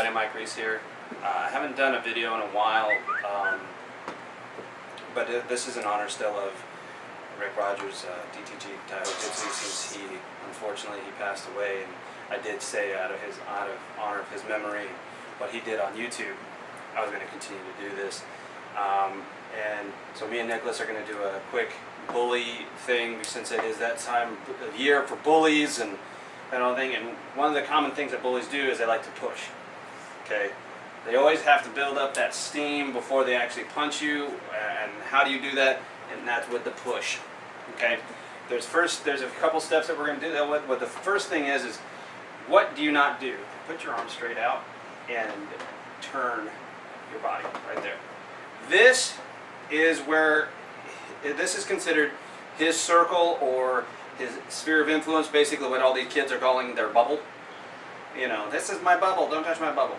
everybody, Mike Reese here. I haven't done a video in a while, but this is in honor still of Rick Rogers, DTG Tahoe Jitsu, since unfortunately he passed away, and I did say out of honor of his memory, what he did on YouTube, I was going to continue to do this. And so me and Nicholas are going to do a quick bully thing, since it is that time of year for bullies and all thing. And one of the common things that bullies do is they like to push. Okay, they always have to build up that steam before they actually punch you. And how do you do that? And that's with the push. Okay, there's a couple steps that we're going to do that with. But the first thing is what do you not do? Put your arm straight out and turn your body right there. This is where this is considered his circle or his sphere of influence, basically what all these kids are calling their bubble. You know, this is my bubble, don't touch my bubble.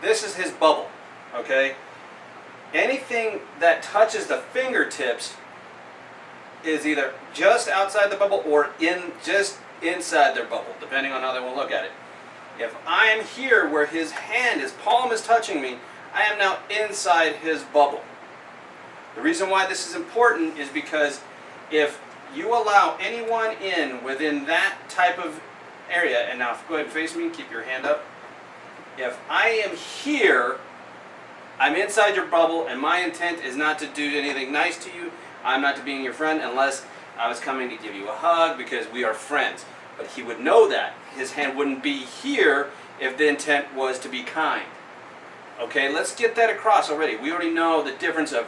This is his bubble, okay? Anything that touches the fingertips is either just outside the bubble or just inside their bubble, depending on how they want to look at it. If I am here where his hand, his palm is touching me, I am now inside his bubble. The reason why this is important is because if you allow anyone in within that type of area, and now go ahead and face me, keep your hand up. If I am here, I'm inside your bubble, and my intent is not to do anything nice to you. I'm not to be your friend unless I was coming to give you a hug because we are friends. But he would know that. His hand wouldn't be here if the intent was to be kind. Okay, let's get that across already. We already know the difference of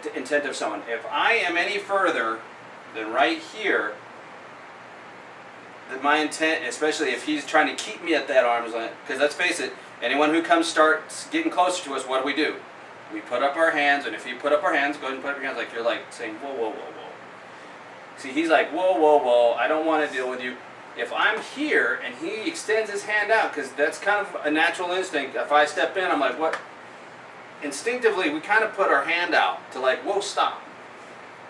the intent of someone. If I am any further than right here, then my intent, especially if he's trying to keep me at that arm's length, because let's face it, anyone who starts getting closer to us, what do? We put up our hands, and if you put up our hands, go ahead and put up your hands like you're like saying, whoa, whoa, whoa, whoa. See, he's like, whoa, whoa, whoa, I don't want to deal with you. If I'm here and he extends his hand out, because that's kind of a natural instinct, if I step in, I'm like, what? Instinctively, we kind of put our hand out to like, whoa, stop.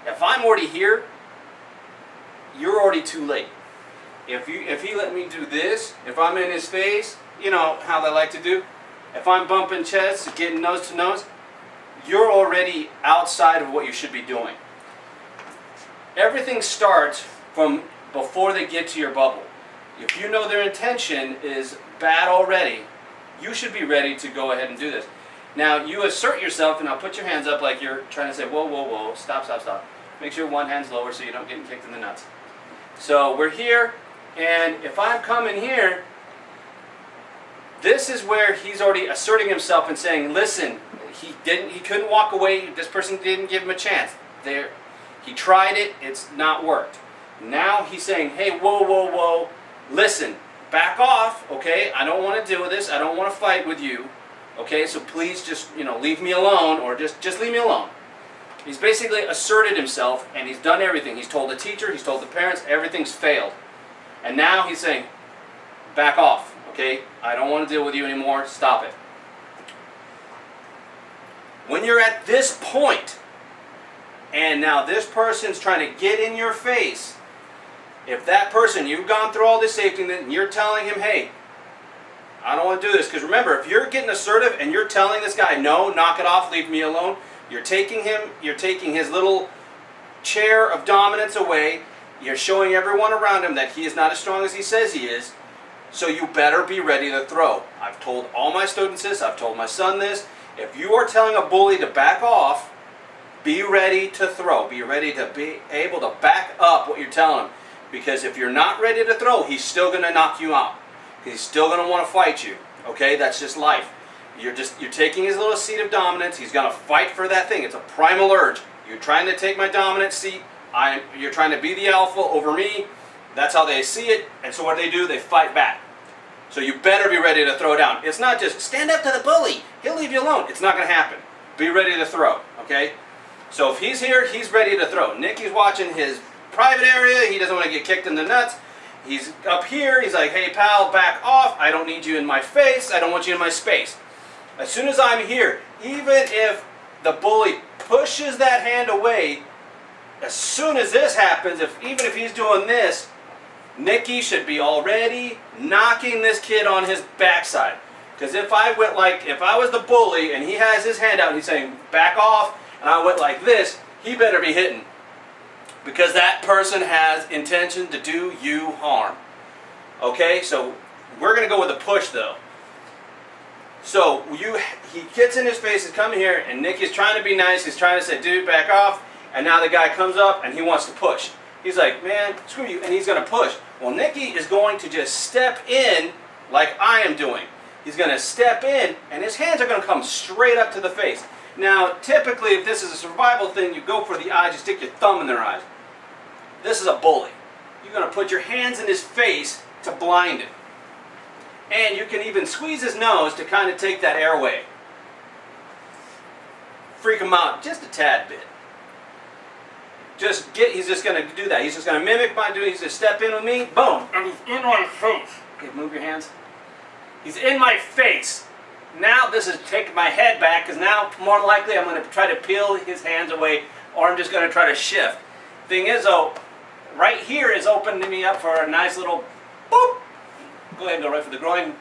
If I'm already here, you're already too late. If he let me do this, if I'm in his face, you know how they like to do. If I'm bumping chests, getting nose to nose, you're already outside of what you should be doing. Everything starts from before they get to your bubble. If you know their intention is bad already, you should be ready to go ahead and do this. Now, you assert yourself, and I'll put your hands up like you're trying to say, whoa, whoa, whoa, stop, stop, stop. Make sure one hand's lower so you don't get kicked in the nuts. So we're here, and if I'm coming here, this is where he's already asserting himself and saying, listen, he couldn't walk away, this person didn't give him a chance. He tried it, it's not worked. Now he's saying, hey, whoa, whoa, whoa, listen, back off, okay? I don't want to deal with this, I don't want to fight with you. Okay, so please just, leave me alone, or just leave me alone. He's basically asserted himself, and he's done everything. He's told the teacher, he's told the parents, everything's failed. And now he's saying, back off, okay? I don't want to deal with you anymore, stop it. When you're at this point, and now this person's trying to get in your face, if that person, you've gone through all this safety, and you're telling him, hey, I don't want to do this, because remember, if you're getting assertive and you're telling this guy, no, knock it off, leave me alone, you're taking his little chair of dominance away, you're showing everyone around him that he is not as strong as he says he is, so you better be ready to throw. I've told all my students this, I've told my son this, if you are telling a bully to back off, be ready to throw, be ready to be able to back up what you're telling him, because if you're not ready to throw, he's still going to knock you out. He's still going to want to fight you. Okay, that's just life. You're taking his little seat of dominance. He's going to fight for that thing. It's a primal urge. You're trying to take my dominant seat. You're trying to be the alpha over me. That's how they see it. And so what do? They fight back. So you better be ready to throw down. It's not just stand up to the bully. He'll leave you alone. It's not going to happen. Be ready to throw. Okay. So if he's here, he's ready to throw. Nicky's watching his private area. He doesn't want to get kicked in the nuts. He's up here, he's like, hey pal, back off, I don't need you in my face, I don't want you in my space. As soon as I'm here, even if the bully pushes that hand away, as soon as this happens, even if he's doing this, Nicky should be already knocking this kid on his backside. Because if I was the bully and he has his hand out and he's saying, back off, and I went like this, he better be hitting. Because that person has intention to do you harm. Okay, so we're going to go with a push though. So he gets in his face, he's coming here, and Nicky's trying to be nice, he's trying to say, dude, back off, and now the guy comes up and he wants to push. He's like, man, screw you, and he's going to push. Well, Nicky is going to just step in like I am doing. He's going to step in, and his hands are going to come straight up to the face. Now, typically, if this is a survival thing, you go for the eyes, you stick your thumb in their eyes. This is a bully. You're going to put your hands in his face to blind him. And you can even squeeze his nose to kind of take that airway. Freak him out just a tad bit. He's just going to do that. He's just going to mimic my doing. He's going to step in with me, boom, and he's in my face. Okay, move your hands. He's in my face. Now this is taking my head back, because now more than likely I'm going to try to peel his hands away, or I'm just going to try to shift. Thing is though, right here is opening me up for a nice little boop. Go ahead and go right for the groin.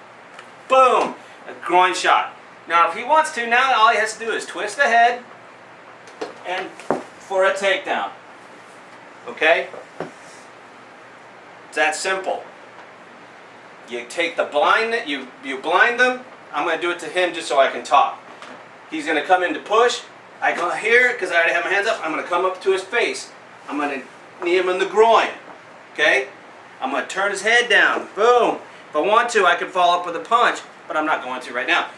Boom! A groin shot. Now if he wants to, now all he has to do is twist the head and for a takedown. Okay? It's that simple. You take the blind, you blind them. I'm going to do it to him just so I can talk. He's going to come in to push. I go here because I already have my hands up. I'm going to come up to his face. I'm going to knee him in the groin. Okay? I'm going to turn his head down. Boom. If I want to, I can follow up with a punch, but I'm not going to right now.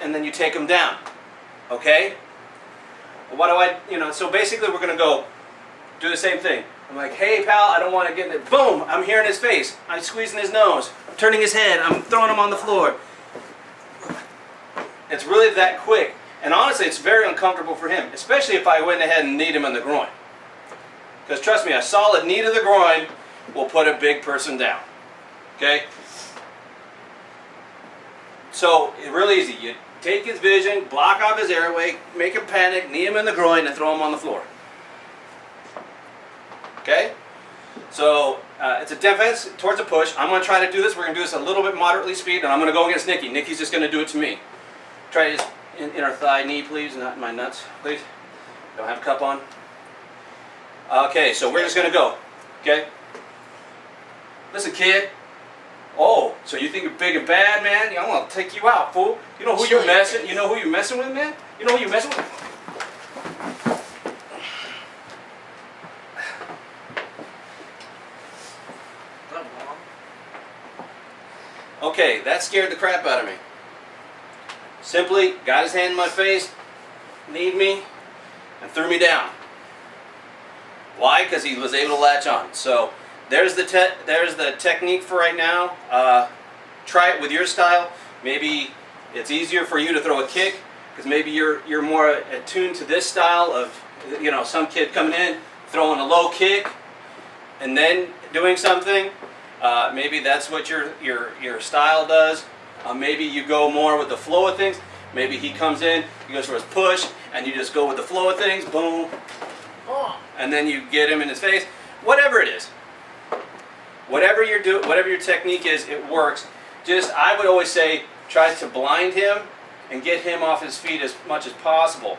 And then you take him down. Okay? What do I, so basically we're going to go do the same thing. I'm like, hey pal, I don't want to get in it. Boom, I'm here in his face. I'm squeezing his nose. I'm turning his head. I'm throwing him on the floor. It's really that quick. And honestly, it's very uncomfortable for him, especially if I went ahead and kneed him in the groin. Because trust me, a solid knee to the groin will put a big person down. Okay? So, it's really easy. You take his vision, block off his airway, make him panic, knee him in the groin, and throw him on the floor. Okay? So, it's a defense towards a push. I'm going to try to do this. We're going to do this a little bit moderately speed, and I'm going to go against Nicky. Nicky's just going to do it to me. Try this inner thigh knee, please, not my nuts, please. Don't have a cup on. Okay, so we're just going to go. Okay? Listen, kid. Oh, so you think you're big and bad, man? I'm going to take you out, fool. You know who you're messing? You know who you're messing with, man? You know who you're messing with? Okay, that scared the crap out of me. Simply got his hand in my face, kneed me, and threw me down. Why? Because he was able to latch on. So there's the technique for right now. Try it with your style. Maybe it's easier for you to throw a kick, because maybe you're more attuned to this style of, some kid coming in, throwing a low kick, and then doing something. Maybe that's what your style does. Maybe you go more with the flow of things. Maybe he comes in, he goes for his push, and you just go with the flow of things, boom, and then you get him in his face. Whatever it is, whatever your technique is, it works. I would always say, try to blind him and get him off his feet as much as possible.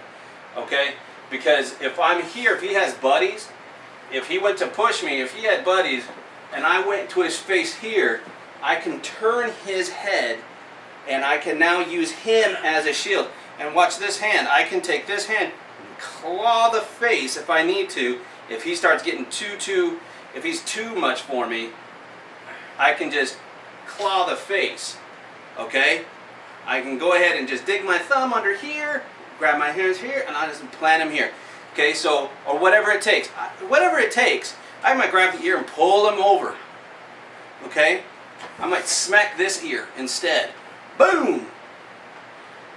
Okay? Because if I'm here, if he has buddies, if he went to push me, if he had buddies, and I went to his face here, I can turn his head, and I can now use him as a shield. And watch this hand. I can take this hand, claw the face if I need to. If he starts getting if he's too much for me, I can just claw the face. Okay? I can go ahead and just dig my thumb under here, grab my hands here, and I just plant him here. Okay, so, or whatever it takes. Whatever it takes. I might grab the ear and pull him over. Okay? I might smack this ear instead. Boom!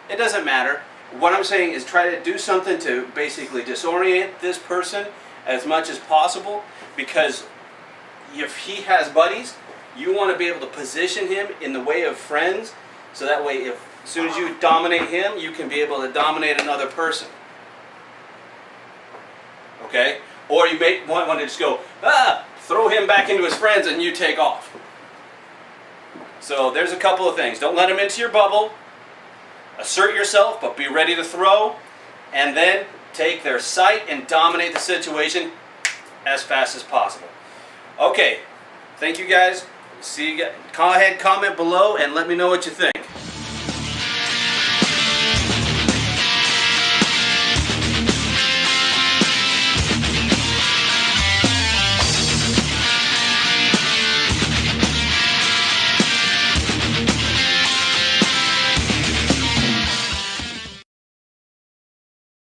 It doesn't matter. What I'm saying is try to do something to basically disorient this person as much as possible, because if he has buddies, you want to be able to position him in the way of friends, so that way as soon as you dominate him, you can be able to dominate another person. Okay? Or you may want to just go, throw him back into his friends and you take off. So there's a couple of things. Don't let them into your bubble. Assert yourself, but be ready to throw. And then take their sight and dominate the situation as fast as possible. Okay, thank you guys. See you guys. Go ahead, comment below, and let me know what you think.